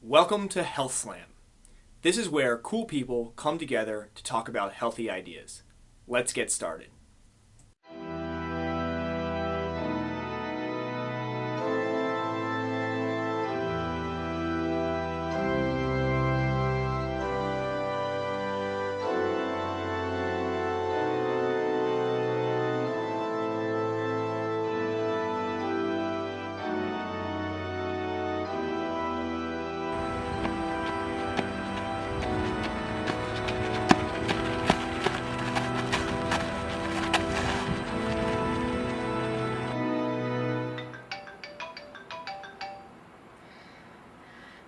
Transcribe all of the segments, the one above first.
Welcome to healthSLAM. This is where cool people come together to talk about healthy ideas. Let's get started.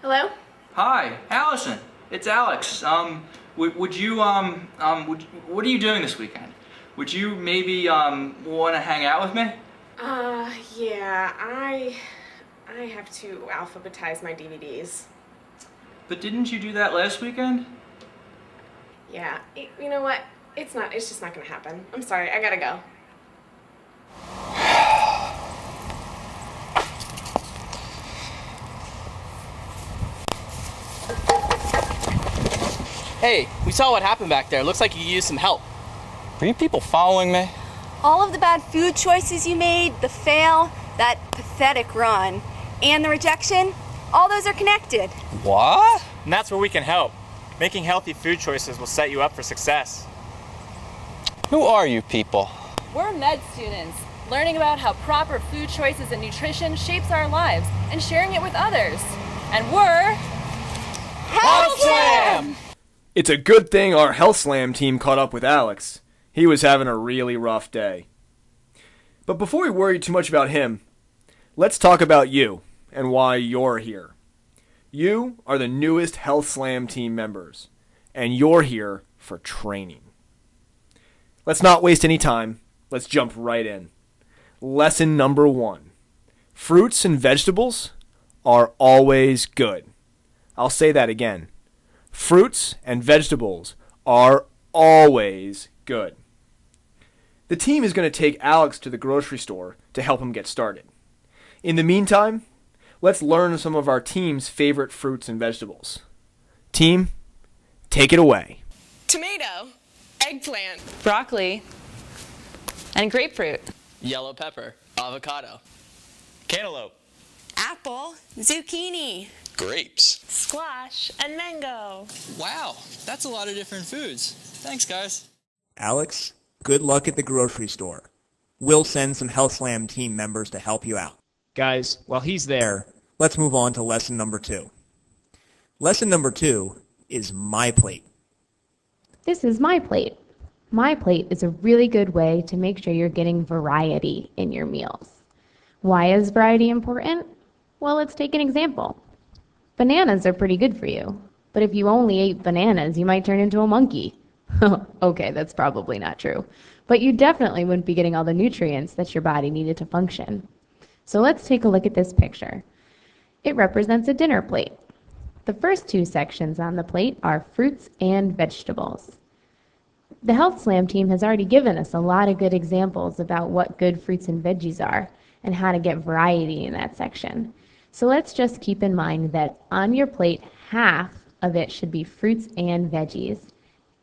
Hello? Hi, Allison. It's Alex. Would you what are you doing this weekend? Would you maybe want to hang out with me? Yeah, I have to alphabetize my DVDs. But didn't you do that last weekend? Yeah, you know what? It's just not gonna happen. I'm sorry, I gotta go. Hey, we saw what happened back there. Looks like you used some help. Are you people following me? All of the bad food choices you made, the fail, that pathetic run, and the rejection, all those are connected. What? And that's where we can help. Making healthy food choices will set you up for success. Who are you people? We're med students, learning about how proper food choices and nutrition shapes our lives and sharing it with others. And we're healthSLAM! It's a good thing our healthSLAM team caught up with Alex. He was having a really rough day. But before we worry too much about him, let's talk about you and why you're here. You are the newest healthSLAM team members, and you're here for training. Let's not waste any time. Let's jump right in. Lesson number 1. Fruits and vegetables are always good. I'll say that again. Fruits and vegetables are always good. The team is going to take Alex to the grocery store to help him get started. In the meantime, let's learn some of our team's favorite fruits and vegetables. Team, take it away. Tomato, eggplant, broccoli and grapefruit. Yellow pepper, avocado. Cantaloupe. Apple, zucchini, Grapes. Squash and mango. Wow, that's a lot of different foods. Thanks, guys. Alex, good luck at the grocery store. We'll send some healthSLAM team members to help you out. Guys, while he's there, let's move on to lesson number 2. Lesson number 2 is My Plate. This is My Plate. My Plate is a really good way to make sure you're getting variety in your meals. Why is variety important? Well, let's take an example. Bananas are pretty good for you, but if you only ate bananas, you might turn into a monkey. Okay, that's probably not true, but you definitely wouldn't be getting all the nutrients that your body needed to function. So let's take a look at this picture. It represents a dinner plate. The first 2 sections on the plate are fruits and vegetables. The healthSLAM team has already given us a lot of good examples about what good fruits and veggies are and how to get variety in that section. So let's just keep in mind that on your plate, half of it should be fruits and veggies,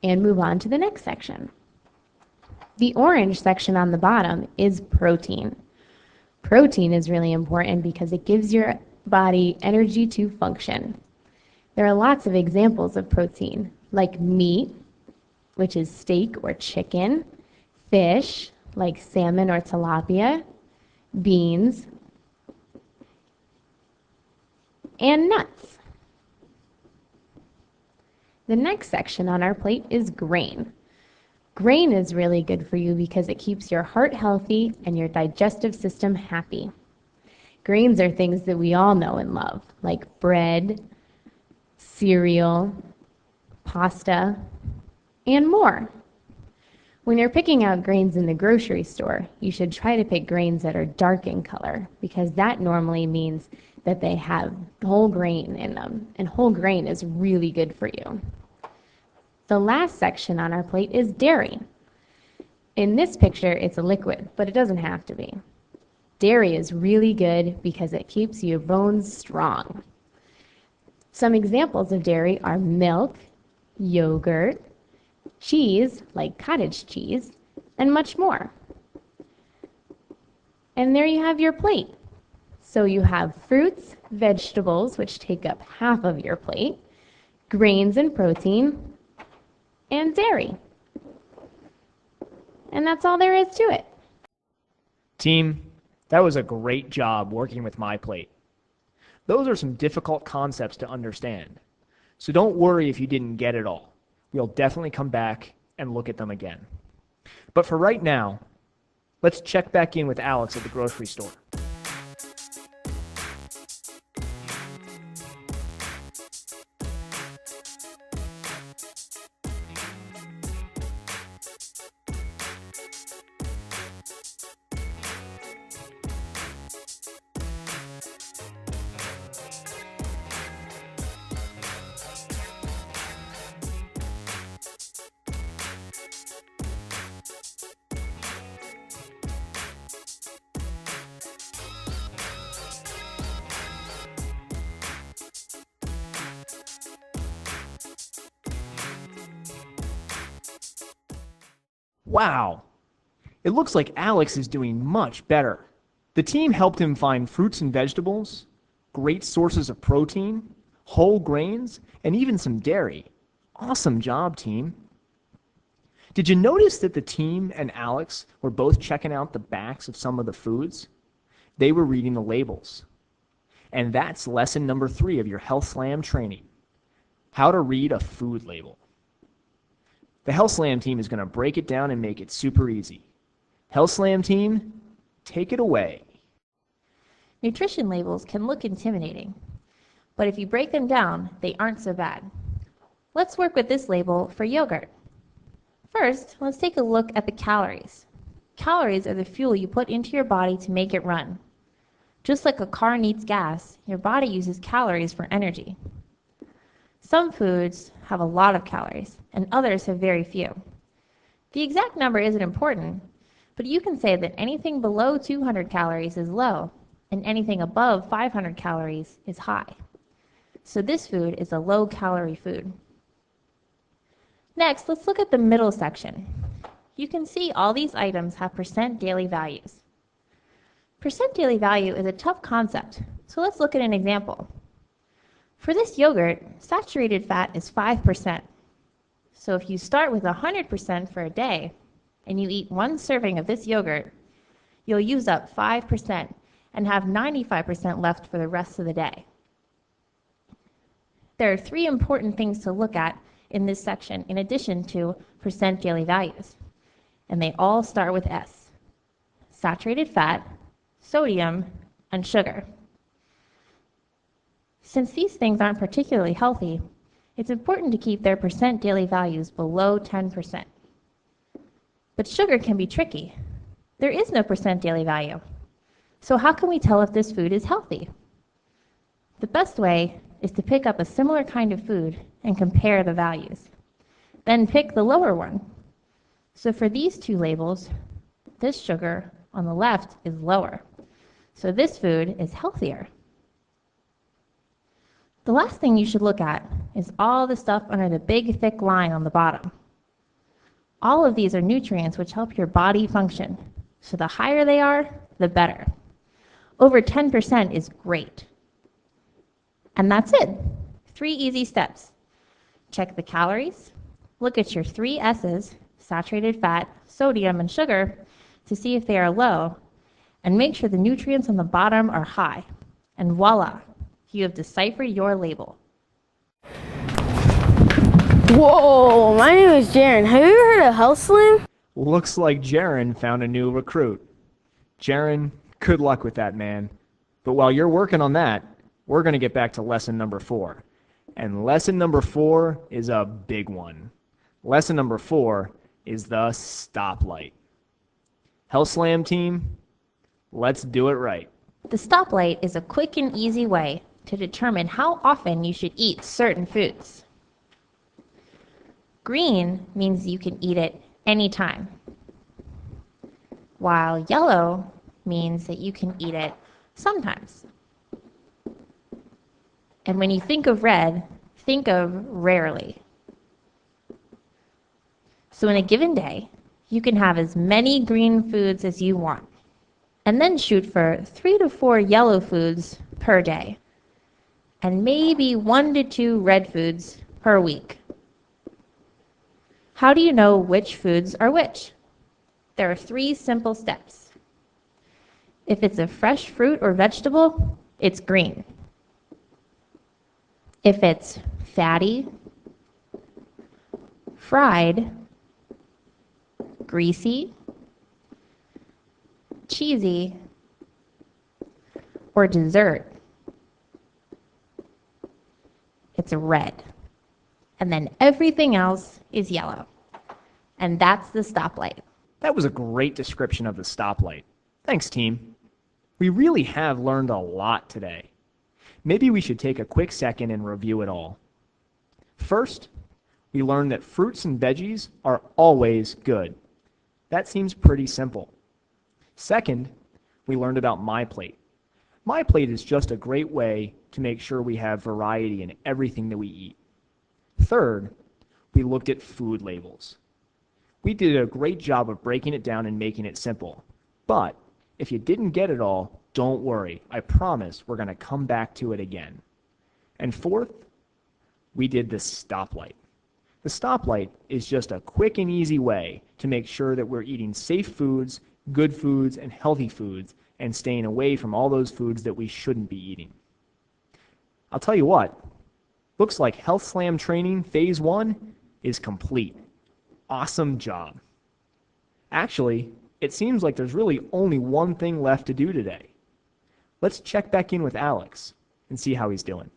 and move on to the next section. The orange section on the bottom is protein. Protein is really important because it gives your body energy to function. There are lots of examples of protein, like meat, which is steak or chicken, fish, like salmon or tilapia, beans, and nuts. The next section on our plate is grain. Grain is really good for you because it keeps your heart healthy and your digestive system happy. Grains are things that we all know and love, like bread, cereal, pasta, and more. When you're picking out grains in the grocery store, you should try to pick grains that are dark in color because that normally means that they have whole grain in them, and whole grain is really good for you. The last section on our plate is dairy. In this picture, it's a liquid, but it doesn't have to be. Dairy is really good because it keeps your bones strong. Some examples of dairy are milk, yogurt, cheese, like cottage cheese, and much more. And there you have your plate. So you have fruits, vegetables, which take up half of your plate, grains and protein, and dairy. And that's all there is to it. Team, that was a great job working with my plate. Those are some difficult concepts to understand. So don't worry if you didn't get it all. We'll definitely come back and look at them again. But for right now, let's check back in with Alex at the grocery store. Wow! It looks like Alex is doing much better. The team helped him find fruits and vegetables, great sources of protein, whole grains, and even some dairy. Awesome job, team. Did you notice that the team and Alex were both checking out the backs of some of the foods? They were reading the labels. And that's lesson number 3 of your healthSLAM training, how to read a food label. The healthSLAM team is going to break it down and make it super easy. healthSLAM team, take it away. Nutrition labels can look intimidating, but if you break them down, they aren't so bad. Let's work with this label for yogurt. First, let's take a look at the calories. Calories are the fuel you put into your body to make it run. Just like a car needs gas, your body uses calories for energy. Some foods have a lot of calories, and others have very few. The exact number isn't important, but you can say that anything below 200 calories is low, and anything above 500 calories is high. So this food is a low-calorie food. Next, let's look at the middle section. You can see all these items have percent daily values. Percent daily value is a tough concept, so let's look at an example. For this yogurt, saturated fat is 5%. So if you start with 100% for a day, and you eat 1 serving of this yogurt, you'll use up 5% and have 95% left for the rest of the day. There are 3 important things to look at in this section in addition to percent daily values, and they all start with S: saturated fat, sodium, and sugar. Since these things aren't particularly healthy, it's important to keep their percent daily values below 10%. But sugar can be tricky. There is no percent daily value. So how can we tell if this food is healthy? The best way is to pick up a similar kind of food and compare the values. Then pick the lower one. So for these 2 labels, this sugar on the left is lower. So this food is healthier. The last thing you should look at is all the stuff under the big thick line on the bottom. All of these are nutrients which help your body function. So the higher they are, the better. Over 10% is great. And that's it. 3 easy steps. Check the calories, look at your 3 S's, saturated fat, sodium, and sugar, to see if they are low, and make sure the nutrients on the bottom are high. And voila, you have deciphered your label. Whoa, my name is Jaren. Have you ever heard of healthSLAM? Looks like Jaren found a new recruit. Jaren, good luck with that, man. But while you're working on that, we're going to get back to lesson number 4. And lesson number 4 is a big one. Lesson number 4 is the stoplight. healthSLAM team, let's do it right. The stoplight is a quick and easy way to determine how often you should eat certain foods. Green means you can eat it anytime, while yellow means that you can eat it sometimes. And when you think of red, think of rarely. So in a given day, you can have as many green foods as you want, and then shoot for 3 to 4 yellow foods per day, and maybe 1 to 2 red foods per week. How do you know which foods are which? There are 3 simple steps. If it's a fresh fruit or vegetable, it's green. If it's fatty, fried, greasy, cheesy, or dessert, it's red. And then everything else is yellow. And that's the stoplight. That was a great description of the stoplight. Thanks, team. We really have learned a lot today. Maybe we should take a quick second and review it all. First, we learned that fruits and veggies are always good. That seems pretty simple. Second, we learned about My Plate. My Plate is just a great way to make sure we have variety in everything that we eat. Third, we looked at food labels. We did a great job of breaking it down and making it simple. But if you didn't get it all, don't worry. I promise we're going to come back to it again. And fourth, we did the stoplight. The stoplight is just a quick and easy way to make sure that we're eating safe foods, good foods, and healthy foods, and staying away from all those foods that we shouldn't be eating. I'll tell you what, looks like healthSLAM training phase 1 is complete. Awesome job. Actually, it seems like there's really only one thing left to do today. Let's check back in with Alex and see how he's doing.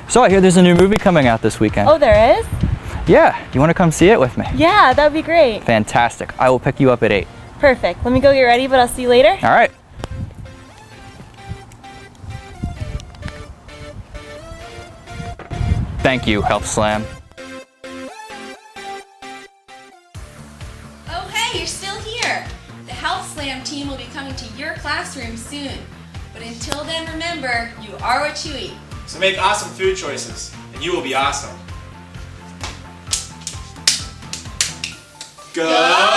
So I hear there's a new movie coming out this weekend. Oh, there is? Yeah, you want to come see it with me? Yeah, that would be great. Fantastic. I will pick you up at 8. Perfect. Let me go get ready, but I'll see you later. All right. Thank you, healthSLAM. Oh, hey, you're still here. The healthSLAM team will be coming to your classroom soon. But until then, remember, you are what you eat. So make awesome food choices, and you will be awesome. Go!